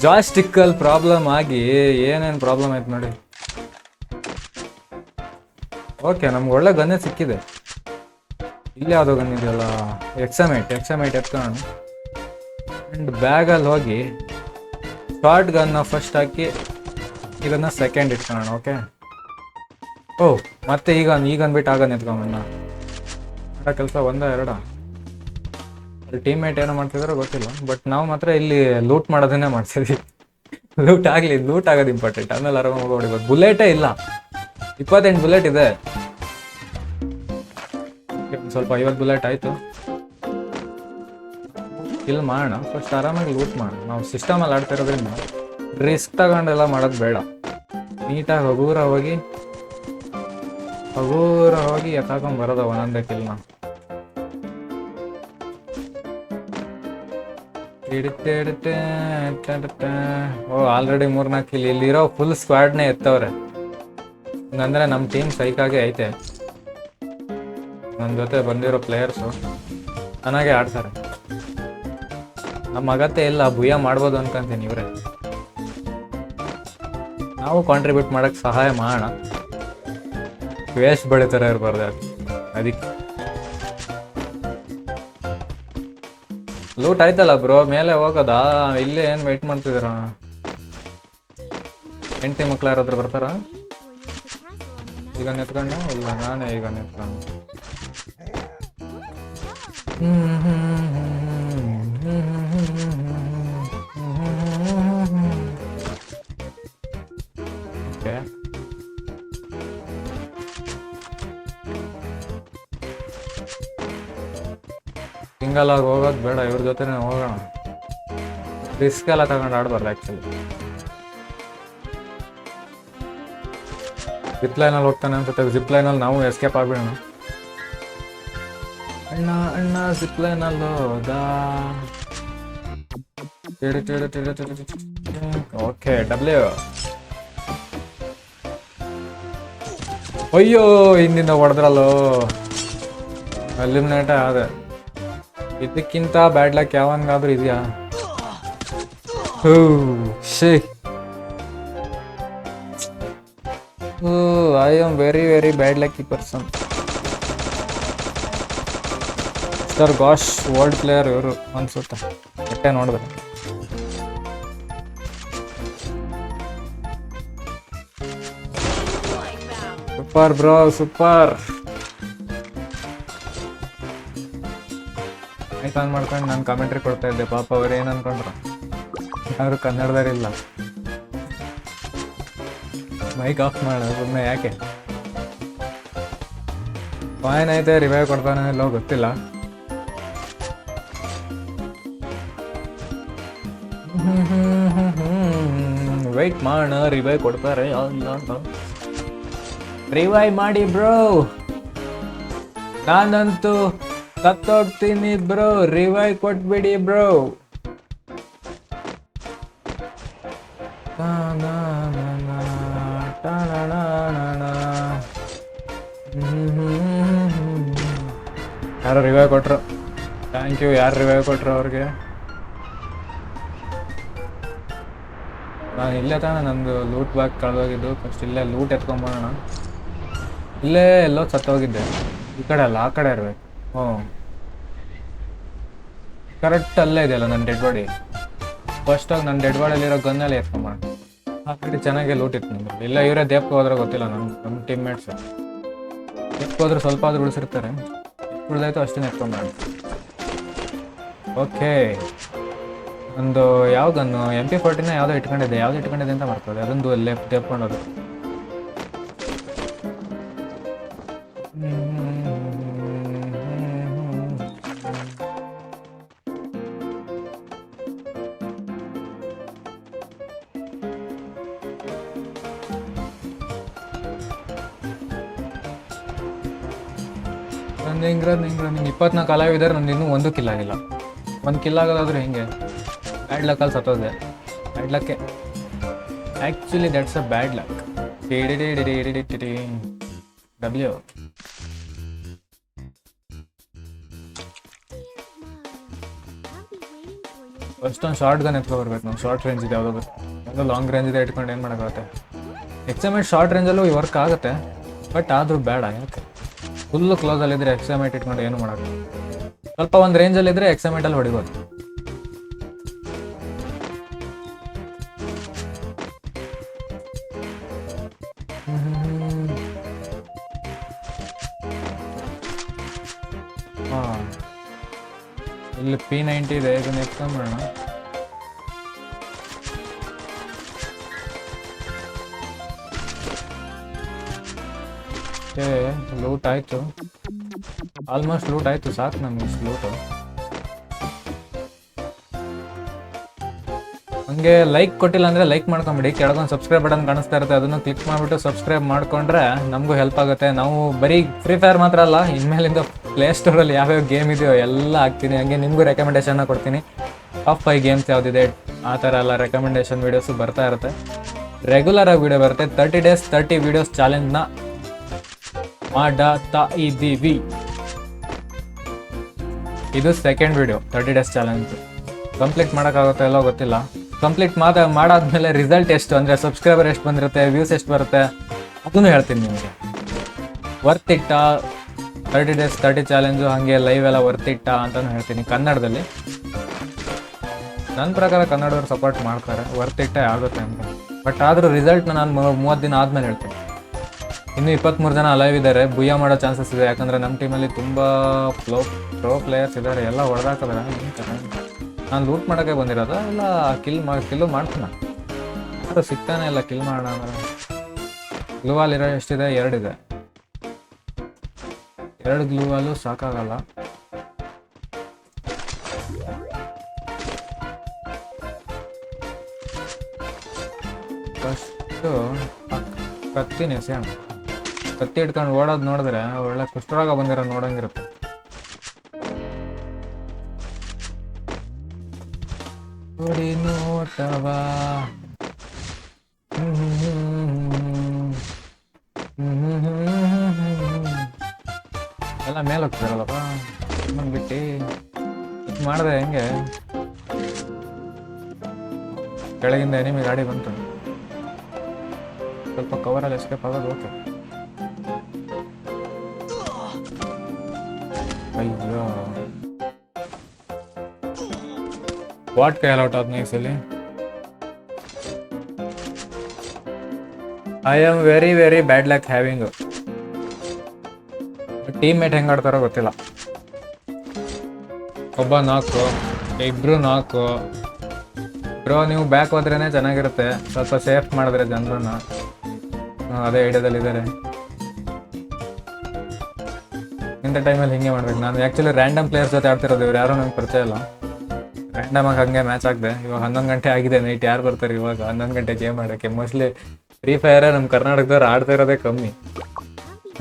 ಜಾಯ್ಸ್ಟಿಕ್ಕಲ್ಲಿ problem ಆಗಿ ಏನೇನು problem ಆಯ್ತು ನೋಡಿ. ಓಕೆ, ನಮ್ಗೆ ಒಳ್ಳೆ ಗನ್ನೇ ಸಿಕ್ಕಿದೆ. ಇಲ್ಲಿ ಯಾವುದೋ ಗನ್ ಇದೆಯಲ್ಲ, ಎಕ್ಸಮೈಟ್ ಎತ್ಕೊಳ್ಳೋಣ. ಆ್ಯಂಡ್ ಬ್ಯಾಗಲ್ಲಿ ಹೋಗಿ ಶಾರ್ಟ್ ಗನ್ನ ಫಸ್ಟ್ ಹಾಕಿ ಇದನ್ನು ಸೆಕೆಂಡ್ ಇಟ್ಕೊಳ್ಳೋಣ. ಓಕೆ. ಓಹ್, ಮತ್ತೆ ಈಗ ಬಿಟ್ಟು ಆಗನ್ ಎತ್ಕೊಂಬಣ್ಣ. ಕೆಲಸ ಒಂದ ಎರಡ ಟೀಮ್ಮೇಟ್ ಏನೋ ಮಾಡ್ತಿದಾರೋ ಗೊತ್ತಿಲ್ಲ, ಬಟ್ ನಾವು ಮಾತ್ರ ಇಲ್ಲಿ ಲೂಟ್ ಮಾಡೋದನ್ನೇ ಮಾಡ್ತಿದ್ವಿ. ಲೂಟ್ ಆಗೋದು ಇಂಪಾರ್ಟೆಂಟ್. ಆಮೇಲೆ ಆರಾಮಾಗಿ ಹೊಡಿಬೋದು. ಬುಲೆಟೇ ಇಲ್ಲ, 28 ಬುಲೆಟ್ ಇದೆ. ಸ್ವಲ್ಪ 50 ಬುಲೆಟ್ ಆಯಿತು. ಕಿಲ್ ಮಾಡೋಣ ಫಸ್ಟ್, ಆರಾಮಾಗಿ ಲೂಟ್ ಮಾಡೋಣ. ನಾವು ಸಿಸ್ಟಮಲ್ಲಿ ಆಡ್ತಾ ಇರೋದ್ರಿಂದ ರಿಸ್ಕ್ ತಗೊಂಡೆಲ್ಲ ಮಾಡೋದು ಬೇಡ. ನೀಟಾಗಿ ಹಗೂರ ಹೋಗಿ ಎತ್ತಾಕೊಂಡ್ ಬರೋದ ಒಂದೊಂದೇ ಕಿಲ್ನ. ಓ, ಆಲ್ರೆಡಿ 3-4 ಕಿಲ್. ಇಲ್ಲಿರೋ ಫುಲ್ ಸ್ಕ್ವಾಡ್ನೇ ಎತ್ತವ್ರೆ. ಹಂಗಂದ್ರೆ ನಮ್ಮ ಟೀಮ್ ಸೈಕಾಗೆ ಐತೆ. ನನ್ನ ಜೊತೆ ಬಂದಿರೋ ಪ್ಲೇಯರ್ಸು ಚೆನ್ನಾಗೇ ಆಡ್ತಾರೆ. ನಮ್ಮ ಅಗತ್ಯ ಇಲ್ಲ, ಭುಯ್ಯ ಮಾಡ್ಬೋದು ಅನ್ಕೊಂತೀನಿ. ಇವ್ರೆ ನಾವು ಕಾಂಟ್ರಿಬ್ಯೂಟ್ ಮಾಡಕ್ಕೆ ಸಹಾಯ ಮಾಡೋಣ. ವೇಸ್ಟ್ ಬೆಳಿತಾರೆ ಇರಬಾರ್ದು ಅದಕ್ಕೆ. ಲೂಟ್ ಆಯ್ತಲ್ಲ ಬ್ರೋ, ಮೇಲೆ ಹೋಗೋದಾ? ಇಲ್ಲೇ ಏನು ವೆಯ್ಟ್ ಮಾಡ್ತಿದ್ದೀರ? ಹೆಂಡತಿ ಮಕ್ಳು ಯಾರಾದ್ರೂ ಬರ್ತಾರ? ಈಗ ನೆತ್ಕೊಂಡು ಇಲ್ಲ, ನಾನೇ ಈಗ ನೆತ್ಕೊಂಡು. ಓಕೆ, ಸಿಂಗಲ್ ಆಗಿ ಹೋಗೋದು ಬೇಡ, ಇವ್ರ ಜೊತೆನೇ ಹೋಗೋಣ. ರಿಸ್ಕ್ ಎಲ್ಲ ತಗೊಂಡು ಆಡ್ಬಾರ್ದು ಆ್ಯಕ್ಚುಲಿ. ಜಿಪ್ ಲೈನಲ್ಲಿ ಹೋಗ್ತಾನೆ ಅನ್ಸುತ್ತೆ. ಜಿಪ್ ಲೈನಲ್ಲಿ ನಾವು ಎಸ್ಕೇಪ್ ಆಗ್ಬಿಡೋಣ. ಅಣ್ಣ ಜಿಪ್ ಲೈನಲ್ಲಿ ಹೋದ. Okay, W. ಅಯ್ಯೋ, ಹಿಂದಿಂದ ಹೊಡೆದ್ರಲ್ಲೋ, ಎಲಿಮಿನೇಟ್ ಆದೆ. ಇದಕ್ಕಿಂತ ಬ್ಯಾಡ್ ಲಕ್ ಯಾವನ್ಗಾದ್ರೂ ಇದೆಯಾ? I am very very bad lucky person. Sir Gosh world player ಇವರು ಅನ್ಸುತ್ತೆ, ಬಟ್ಟೆ ನೋಡಿದ್ರೆ. Super bro, super. Mic on ಮಾಡ್ಕೊಂಡು ನಾನು ಕಾಮೆಂಟ್ರಿ ಕೊಡ್ತಾ ಇದ್ದೆ. ಪಾಪ ಅವ್ರು ಏನು ಅನ್ಕೊಂಡ್ರು, ಯಾರು ಕನ್ನಡದವರಿಲ್ಲ. ಮೈಕ್ ಆಫ್ ಮಾಡು ಸುಮ್ಮನೆ, ಯಾಕೆ? ಫೈನ್ ಐತೆ, ರಿವೈವ್ ಕೊಡ್ತಾನೆ ಇಲ್ಲೋ ಗೊತ್ತಿಲ್ಲ. ವೆಯ್ಟ್ ಮಾಡೋಣ, ರಿವೈವ್ ಕೊಡ್ತಾರೆ. ರಿವೈವ್ ಮಾಡಿ ಬ್ರೋ, ನಾನಂತೂ ಸತ್ತೋಗ್ತೀನಿ ಬ್ರೋ. ರಿವೈವ್ ಕೊಟ್ಬಿಡಿ ಬ್ರೋ. ಯಾರು ರಿವೈವ್ ಕೊಟ್ರು? Thank you. ಯಾರು ರಿವೈವ್ ಕೊಟ್ರು ಅವ್ರಿಗೆ? ನಾನು ಇಲ್ಲೇ ತಾನೆ ನಂದು ಲೂಟ್ ಬ್ಯಾಗ್ ಕಳೆದೋಗಿದ್ದು. ಫಸ್ಟ್ ಇಲ್ಲೇ ಲೂಟ್ ಎತ್ಕೊಂಬೋಣ. ಇಲ್ಲೇ ಎಲ್ಲೋ ಸತ್ತೋಗಿದ್ದೆ. ಈ ಕಡೆ ಅಲ್ಲ, ಆ ಕಡೆ ಇರ್ಬೇಕು. ಹ್ಞೂ, ಕರೆಕ್ಟ್ ಅಲ್ಲೇ ಇದೆಯಲ್ಲ ನನ್ನ ಡೆಡ್ ಬಾಡಿ. ಫಸ್ಟಾಗಿ ನನ್ನ ಡೆಡ್ ಬಾಡಿಯಲ್ಲಿರೋ ಗನ್ನಲ್ಲಿ ಎತ್ಕೊಂಬೋಣ. ಆ ಕಡೆ ಚೆನ್ನಾಗಿ ಲೂಟ್ ಇತ್ತು ನಮಗೆ. ಇಲ್ಲ ಇವರೇ ದೇಪ್ಗೆ ಹೋದ್ರೆ ಗೊತ್ತಿಲ್ಲ. ನಮ್ಮ ಟೀಮ್ಮೇಟ್ಸ್ ದೇಪ್ಗೆ ಹೋದ್ರೆ ಸ್ವಲ್ಪ ಆದ್ರೂ ಉಳಿಸಿರ್ತಾರೆ. ಉಳಿದಾಯ್ತು ಅಷ್ಟೇ ಎತ್ಕೊಂಬೋಣ. ಓಕೆ, ಒಂದು ಯಾವ ಗನ್ನು MP40 ಯಾವುದೋ ಇಟ್ಕೊಂಡಿದ್ದೆ. ಯಾವ್ದು ಇಟ್ಕೊಂಡಿದ್ದೆ ಅಂತ ಮಾಡ್ತದೆ. ಅದೊಂದು ಲೆಫ್ಟ್ ದೇಪ್ಕೊಂಡೋದು. ನಂದು 24 ಕಾಲಾವಿದ್ದಾರೆ. ನಂದು ಇನ್ನೂ 1 ಕಿಲ್ ಆಗಿಲ್ಲ. 1 ಕಿಲ್ ಆಗೋದಾದ್ರೆ ಹೆಂಗೆ? ಬ್ಯಾಡ್ ಲಕ್ಕಲ್ಲಿ ಸತ್ತೋದೆ. ಬ್ಯಾಡ್ ಲಕ್ಕೆ actually, that's a bad luck. W. First shotgun ಎತ್ಕೊ ಬರ್ಬೇಕು ನಾವು. ಶಾರ್ಟ್ ರೇಂಜ್ ಇದೆ ಯಾವುದಾದ್ರು, ಯಾವುದೋ ಲಾಂಗ್ ರೇಂಜ್ ಇದೆ ಇಟ್ಕೊಂಡು ಏನು ಮಾಡೋಕ್ಕಾಗುತ್ತೆ. ಎಕ್ಸೈಮೇಟ್ ಶಾರ್ಟ್ ರೇಂಜಲ್ಲೂ ವರ್ಕ್ ಆಗುತ್ತೆ, ಬಟ್ ಆದರೂ ಬೇಡ. ಯಾಕೆ ಫುಲ್ಲು ಕ್ಲೋಸಲ್ಲಿದ್ದರೆ ಎಕ್ಸೈಮೇಟ್ ಇಟ್ಕೊಂಡು ಏನು ಮಾಡೋದು. ಸ್ವಲ್ಪ ಒಂದು ರೇಂಜಲ್ಲಿದ್ದರೆ ಎಕ್ಸೈಮೇಟಲ್ಲಿ ಹೊಡಿಬೋದು. ಹಾಂ, ಇಲ್ಲಿ P90 ಇದೆ, ಇದನ್ನ ಎಕ್ಸಾಮ್ ಮಾಡೋಣ. ಲೂಟ್ ಆಯಿತು, ಆಲ್ಮೋಸ್ಟ್ ಲೂಟ್ ಆಯಿತು. ಸಾಕು ನಮ್ಗೆ ಇಷ್ಟು ಲೂಟು. ಹಂಗೆ ಲೈಕ್ ಕೊಟ್ಟಿಲ್ಲ ಅಂದರೆ ಲೈಕ್ ಮಾಡ್ಕೊಂಬಿಡಿ. ಕೆಳಗೊಂದು ಸಬ್ಸ್ಕ್ರೈಬ್ ಬಟನ್ ಕಾಣಿಸ್ತಾ ಇರುತ್ತೆ, ಅದನ್ನು ಕ್ಲಿಕ್ ಮಾಡಿಬಿಟ್ಟು ಸಬ್ಸ್ಕ್ರೈಬ್ ಮಾಡಿಕೊಂಡ್ರೆ ನಮಗೂ ಹೆಲ್ಪ್ ಆಗುತ್ತೆ. ನಾವು ಬರೀ ಫ್ರೀ ಫೈರ್ ಮಾತ್ರ ಅಲ್ಲ, ಇನ್ಮೇಲಿಂದ ಪ್ಲೇಸ್ಟೋರಲ್ಲಿ ಯಾವ್ಯಾವ ಗೇಮ್ ಇದೆಯೋ ಎಲ್ಲ ಹಾಕ್ತೀನಿ. ಹಂಗೆ ನಿಮಗೂ ರೆಕಮೆಂಡೇಷನ್ನ ಕೊಡ್ತೀನಿ. ಟಾಪ್ 5 ಗೇಮ್ಸ್ ಯಾವುದಿದೆ ಆ ಥರ ಎಲ್ಲ ರೆಕಮೆಂಡೇಷನ್ ವೀಡಿಯೋಸು ಬರ್ತಾ ಇರುತ್ತೆ. ರೆಗ್ಯುಲರಾಗಿ ವೀಡಿಯೋ ಬರುತ್ತೆ. 30 days 30 ವೀಡಿಯೋಸ್ ಚಾಲೆಂಜ್ನ ಮಾಡ್ತಾ ಇದ್ದೀವಿ. ಇದು second video 30 days challenge. Complete ಮಾಡೋಕ್ಕಾಗುತ್ತೋ ಎಲ್ಲೋ ಗೊತ್ತಿಲ್ಲ. ಕಂಪ್ಲೀಟ್ ಮಾಡಾದ್ಮೇಲೆ ರಿಸಲ್ಟ್ ಎಷ್ಟು ಅಂದರೆ ಸಬ್ಸ್ಕ್ರೈಬರ್ ಎಷ್ಟು ಬಂದಿರುತ್ತೆ, ವ್ಯೂಸ್ ಎಷ್ಟು ಬರುತ್ತೆ ಅದನ್ನು ಹೇಳ್ತೀನಿ ನಿಮಗೆ. ವರ್ತ್ ಇಟ್ಟಾ 30 days 30 ಚಾಲೆಂಜು, ಹಾಗೆ ಲೈವ್ ಎಲ್ಲ ವರ್ತ್ ಇಟ್ಟಾ ಅಂತಲೂ ಹೇಳ್ತೀನಿ ಕನ್ನಡದಲ್ಲಿ. ನನ್ನ ಪ್ರಕಾರ ಕನ್ನಡದವ್ರು ಸಪೋರ್ಟ್ ಮಾಡ್ತಾರೆ, ವರ್ತ್ ಇಟ್ಟೇ ಆಗುತ್ತೆ ಅಂತ. ಬಟ್ ಆದರೂ ರಿಸಲ್ಟ್ನ ನಾನು 30 ದಿನ ಆದಮೇಲೆ ಹೇಳ್ತೀನಿ. ಇನ್ನೂ 23 ಜನ ಲೈವ್ ಇದ್ದಾರೆ, ಬುಯ್ಯ ಮಾಡೋ ಚಾನ್ಸಸ್ ಇದೆ. ಯಾಕಂದರೆ ನಮ್ಮ ಟೀಮಲ್ಲಿ ತುಂಬ ಪ್ರೋ ಪ್ಲೇಯರ್ಸ್ ಇದ್ದಾರೆ, ಎಲ್ಲ ಹೊಡೆದಾಕಿದ್ದಾರೆ. ನಾನು ಲೂಟ್ ಮಾಡೋಕ್ಕೆ ಬಂದಿರೋದು, ಇಲ್ಲ ಕಿಲ್ಲು ಮಾಡ್ತೀನಿ. ಯಾರು ಸಿಗ್ತಾನೆ ಇಲ್ಲ ಕಿಲ್ ಮಾಡೋಣ ಅಂದರೆ. ಗ್ಲೂವಾಲಿರೋ ಎಷ್ಟಿದೆ? 2 ಇದೆ. 2 ಗ್ಲೂವಾಲು ಸಾಕಾಗಲ್ಲ. First ಕತ್ತಿನೇ same. ಕತ್ತಿ ಹಿಡ್ಕೊಂಡು ಓಡೋದು ನೋಡಿದ್ರೆ ಒಳ್ಳೆ ಕುಷ್ಠರೋಗ ಬಂದಿರೋ ನೋಡಂಗಿರುತ್ತೆ. ನೋಡಿ ನೋಟವಾ ಎಲ್ಲ ಮೇಲೆ ಹೋಗ್ತಾರಲ್ಲಪ್ಪ, ಬಿಟ್ಟು ಮಾಡಿದೆ ಹೆಂಗೆ. ಕೆಳಗಿಂದ ಎನಿಮಿ ಗಾಡಿ ಬಂತು, ಸ್ವಲ್ಪ ಕವರಲ್ಲಿ ಎಸ್ಕೇಪ್ ಆಗೋದು ಓಕೆ. ಅಯ್ಯೋ, ವಾಟ್ ಕೈ ಔಟ್ ಆದ್ ನೆಕ್ಸ್ಟಲ್ಲಿ. I am very very bad luck having. Teammate ಹೆಂಗೆ ಆಡ್ತಾರೋ ಗೊತ್ತಿಲ್ಲ. ಒಬ್ಬ 4, ಇಬ್ರು 4. ಬ್ರೋ ನೀವು ಬ್ಯಾಕ್ ಹೋದ್ರೇ ಚೆನ್ನಾಗಿರುತ್ತೆ, ಸ್ವಲ್ಪ ಸೇಫ್ ಮಾಡಿದ್ರೆ ಜನರನ್ನ. ಅದೇ ಐಡಿಯಾದಲ್ಲಿದ್ದಾರೆ. ಇಂಥ ಟೈಮಲ್ಲಿ ಹಿಂಗೆ ಮಾಡ್ಬೇಕು. ನಾನು ಆ್ಯಕ್ಚುಲಿ ರ್ಯಾಂಡಮ್ ಪ್ಲೇಯರ್ಸ್ ಜೊತೆ ಆಡ್ತಿರೋದು, ಇವ್ರು ಯಾರು ನಂಗೆ ಪರಿಚಯ ಇಲ್ಲ. ರ್ಯಾಂಡಮಾಗಿ ಹಾಗೆ ಮ್ಯಾಚ್ ಆಗಿದೆ. ಇವಾಗ 11 ಗಂಟೆ ಆಗಿದೆ ನೈಟ್. ಯಾರು ಬರ್ತಾರೆ ಇವಾಗ 11 ಗಂಟೆ ಗೇಮ್ ಆಡೋಕ್ಕೆ? ಮೋಸ್ಟ್ಲಿ ಫ್ರೀ ಫೈರೇ ನಮ್ಮ ಕರ್ನಾಟಕದವ್ರು ಆಡ್ತಾ ಇರೋದೇ ಕಮ್ಮಿ,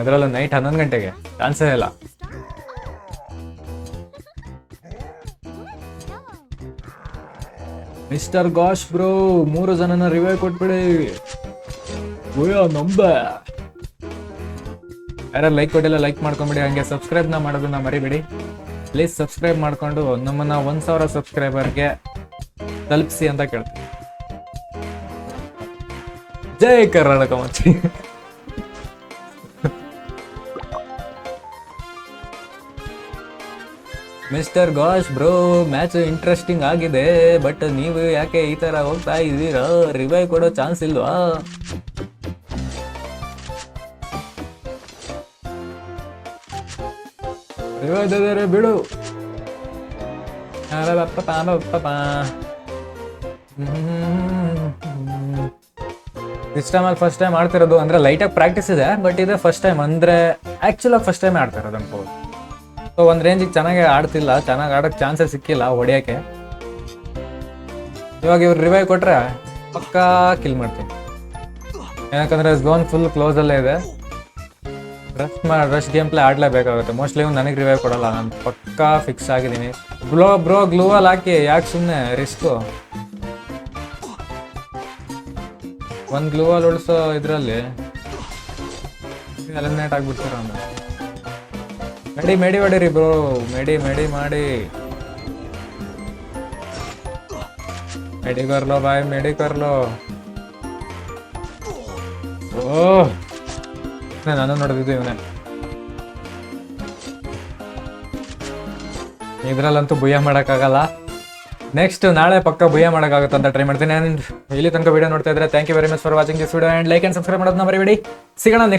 ಅದರಲ್ಲೂ ನೈಟ್ 11 ಗಂಟೆಗೆ ಚಾನ್ಸೇ ಇಲ್ಲ. ಮಿಸ್ಟರ್ ಗಾಶ್ ಬ್ರೋ 3 ಜನನ ರಿವೈವ್ ಕೊಟ್ಬಿಡಿ. ಯಾರು ಲೈಕ್ ಕೊಟ್ಟಿಲ್ಲ ಲೈಕ್ ಮಾಡ್ಕೊಂಬಿಡಿ. ಹಂಗೆ ಸಬ್ಸ್ಕ್ರೈಬ್ನ ಮಾಡೋದನ್ನ ಮರಿಬೇಡಿ ಪ್ಲೀಸ್. ಸಬ್ಸ್ಕ್ರೈಬ್ ಮಾಡಿಕೊಂಡು ನಮ್ಮನ್ನ 1000 ಸಬ್ಸ್ಕ್ರೈಬರ್ಗೆ ತಲುಪಿಸಿ ಅಂತ ಕೇಳ್ತೀನಿ. ಜೈ ಕರ್ನಾಟಕ ಮಚ್ಚಿ. Mister Gosh bro match interesting ಆಗಿದೆ, ಬಟ್ ನೀವು ಯಾಕೆ ಈ ತರ ಹೋಗ್ತಾ ಇದ್ದೀರಾ? ರಿವೈವ್ ಕೊಡೋ ಚಾನ್ಸ್ ಇಲ್ವಾ? ರಿವೈವ್ ಬಿಡು. ದಿಸ್ ಟೈಮಲ್ಲಿ ಫಸ್ಟ್ ಟೈಮ್ ಆಡ್ತಿರೋದು, ಅಂದರೆ ಲೈಟಾಗಿ ಪ್ರಾಕ್ಟೀಸ್ ಇದೆ, ಬಟ್ ಇದೆ ಫಸ್ಟ್ ಟೈಮ್. ಅಂದರೆ ಆ್ಯಕ್ಚುಲಾಗಿ ಫಸ್ಟ್ ಟೈಮ್ ಆಡ್ತಾ ಇರೋದು ಅನ್ಕೋದು. ಸೊ ಒಂದು ರೇಂಜಿಗೆ ಚೆನ್ನಾಗಿ ಆಡ್ತಿಲ್ಲ, ಚೆನ್ನಾಗಿ ಆಡೋಕ್ಕೆ ಚಾನ್ಸೇ ಸಿಕ್ಕಿಲ್ಲ ಹೊಡಿಯೋಕ್ಕೆ. ಇವಾಗ ಇವ್ರು ರಿವೈವ್ ಕೊಟ್ಟರೆ ಪಕ್ಕಾ ಕಿಲ್ ಮಾಡ್ತೀನಿ, ಯಾಕಂದರೆ ಝೋನ್ ಫುಲ್ ಕ್ಲೋಸಲ್ಲೇ ಇದೆ. ರಶ್ ಗೇಮ್ ಪ್ಲೇ ಆಡಲೇಬೇಕಾಗುತ್ತೆ. ಮೋಸ್ಟ್ಲಿ ಇವ್ನು ನನಗೆ ರಿವೈವ್ ಕೊಡಲ್ಲ, ನಾನು ಪಕ್ಕಾ ಫಿಕ್ಸ್ ಆಗಿದ್ದೀನಿ. ಬ್ರೋ ಗ್ಲೂವಲ್ಲಿ ಹಾಕಿ, ಯಾಕೆ ಸುಮ್ಮನೆ ರಿಸ್ಕು? ಒಂದು ಗ್ಲೂವಲ್ಲಿ ಉಳಿಸೋ ಇದರಲ್ಲಿ ಎಲಿಮಿನೇಟ್ ಆಗಿಬಿಡ್ತಾರ. ಮೆಡಿ ಹೊಡೀರಿ ಬ್ರೋ, ಮೆಡಿ ಮಾಡಿ. मेडी कर लो भाई, मेडी कर लो. ಓಹ್ ನಾನು ನೋಡಿದ್ದು ಇವನೇ. ಇದ್ರಲ್ಲಂತೂ ಭುಯ್ಯ ಮಾಡೋಕ್ಕಾಗಲ್ಲ. ನೆಕ್ಸ್ಟ್ ನಾಳೆ ಪಕ್ಕ ಭುಯ್ಯ ಮಾಡೋಕ್ಕಾಗುತ್ತೆ ಅಂತ ಟ್ರೈ ಮಾಡ್ತೀನಿ. ಆ್ಯಂಡ್ ಇಲ್ಲಿ ತನಕ ವಿಡಿಯೋ ನೋಡ್ತಾ ಇದ್ರೆ thank you very much for watching this video and like and subscribe ಮಾಡೋದನ್ನ ಮರಿಬೇಡಿ. ಸಿಗೋಣ ನೆಕ್ಸ್ಟ್